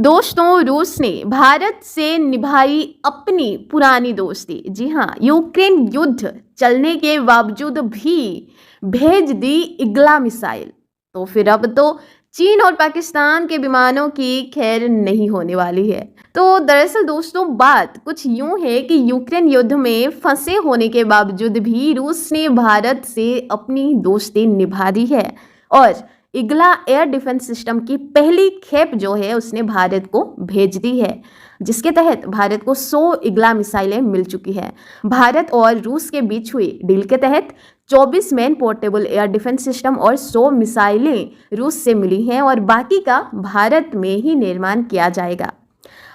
दोस्तों, रूस ने भारत से निभाई अपनी पुरानी दोस्ती। जी हाँ, यूक्रेन युद्ध चलने के बावजूद भी भेज दी इग्ला मिसाइल। तो फिर अब तो चीन और पाकिस्तान के विमानों की खैर नहीं होने वाली है। तो दरअसल दोस्तों, बात कुछ यूं है कि यूक्रेन युद्ध में फंसे होने के बावजूद भी रूस ने भारत से अपनी दोस्ती निभा दी है और इग्ला एयर डिफेंस सिस्टम की पहली खेप जो है उसने भारत को भेज दी है, जिसके तहत भारत को 100 इग्ला मिसाइलें मिल चुकी है। भारत और रूस के बीच हुई डील के तहत 24 man portable air defence system और 100 मिसाइलें रूस से मिली हैं और बाकी का भारत में ही निर्माण किया जाएगा।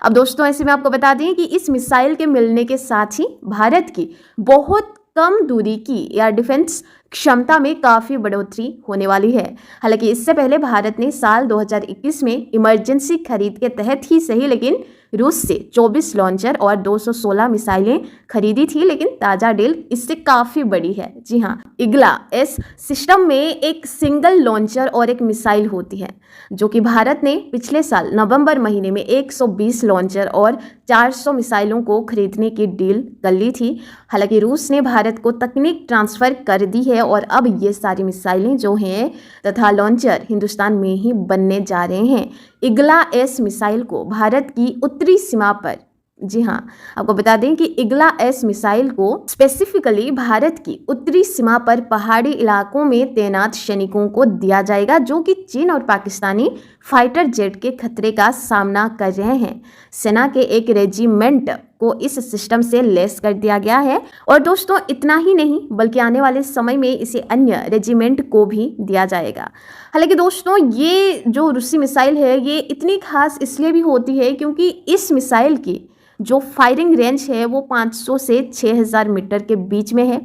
अब दोस्तों, ऐसे में आपको बता दें कि इस मिसाइल के मिलने के साथ ही भारत की बहुत कम दूरी की एयर डिफेंस क्षमता में काफ़ी बढ़ोतरी होने वाली है। हालांकि इससे पहले भारत ने साल 2021 में इमरजेंसी खरीद के तहत ही सही, लेकिन रूस से 24 लॉन्चर और 216 मिसाइलें खरीदी थी, लेकिन ताज़ा डील इससे काफ़ी बड़ी है। जी हाँ, इग्ला एस सिस्टम में एक सिंगल लॉन्चर और एक मिसाइल होती है, जो कि भारत ने पिछले साल नवंबर महीने में 120 लॉन्चर और 400 मिसाइलों को खरीदने की डील कर ली थी। हालांकि रूस ने भारत को तकनीक ट्रांसफ़र कर दी है और अब ये सारी मिसाइलें जो हैं तथा लॉन्चर हिंदुस्तान में ही बनने जा रहे हैं। इग्ला एस मिसाइल को भारत की उत्तरी सीमा पर, जी हाँ, आपको बता दें कि इग्ला एस मिसाइल को स्पेसिफिकली भारत की उत्तरी सीमा पर पहाड़ी इलाकों में तैनात सैनिकों को दिया जाएगा, जो कि चीन और पाकिस्तानी फाइटर जेट के खतरे का सामना कर रहे हैं। सेना के एक रेजिमेंट को इस सिस्टम से लैस कर दिया गया है और दोस्तों, इतना ही नहीं बल्कि आने वाले समय में इसे अन्य रेजिमेंट को भी दिया जाएगा। हालांकि दोस्तों, ये जो रूसी मिसाइल है ये इतनी खास इसलिए भी होती है क्योंकि इस मिसाइल की जो फायरिंग रेंज है वो 500 से 6000 मीटर के बीच में है।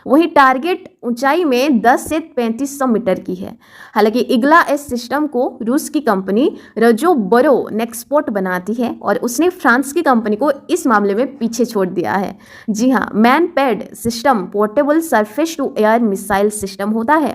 वहीं टारगेट ऊंचाई में 10 से 3500 मीटर की है। हालांकि इग्ला एस सिस्टम को रूस की कंपनी रजोबरो नेक्सपोर्ट बनाती है और उसने फ्रांस की कंपनी को इस मामले में पीछे छोड़ दिया है। जी हाँ, man pad system portable surface to air missile system होता है,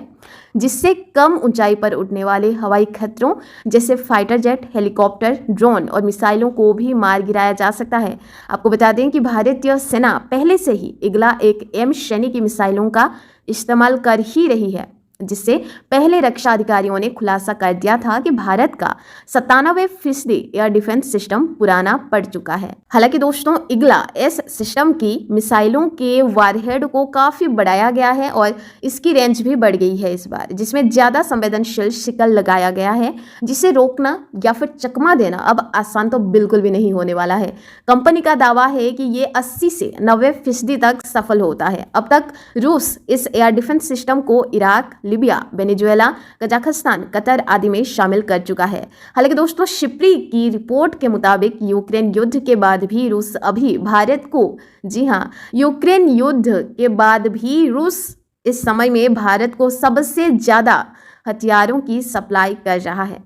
जिससे कम ऊंचाई पर उड़ने वाले हवाई खतरों जैसे फाइटर जेट, हेलीकॉप्टर, ड्रोन और मिसाइलों को भी मार गिराया जा सकता है। आपको बता दें कि भारतीय सेना पहले से ही इग्ला एक एम श्रेणी की मिसाइलों का इस्तेमाल कर ही रही है, जिससे पहले रक्षा अधिकारियों ने खुलासा कर दिया था कि भारत का 97% एयर डिफेंस सिस्टम पुराना पड़ चुका है। हालांकि दोस्तों, इग्ला एस सिस्टम की मिसाइलों के वारहेड को काफ़ी बढ़ाया गया है और इसकी रेंज भी बढ़ गई है इस बार, जिसमें ज़्यादा संवेदनशील शिकल लगाया गया है, जिसे रोकना या फिर चकमा देना अब आसान तो बिल्कुल भी नहीं होने वाला है। कंपनी का दावा है कि ये 80 से 90% तक सफल होता है। अब तक रूस इस एयर डिफेंस सिस्टम को Iraq, Libya, Venezuela, Kazakhstan, Qatar आदि में शामिल कर चुका है। हालांकि दोस्तों, शिप्री की रिपोर्ट के मुताबिक यूक्रेन युद्ध के बाद भी रूस अभी भारत को, जी हाँ, यूक्रेन युद्ध के बाद भी रूस इस समय में भारत को सबसे ज़्यादा हथियारों की सप्लाई कर रहा है।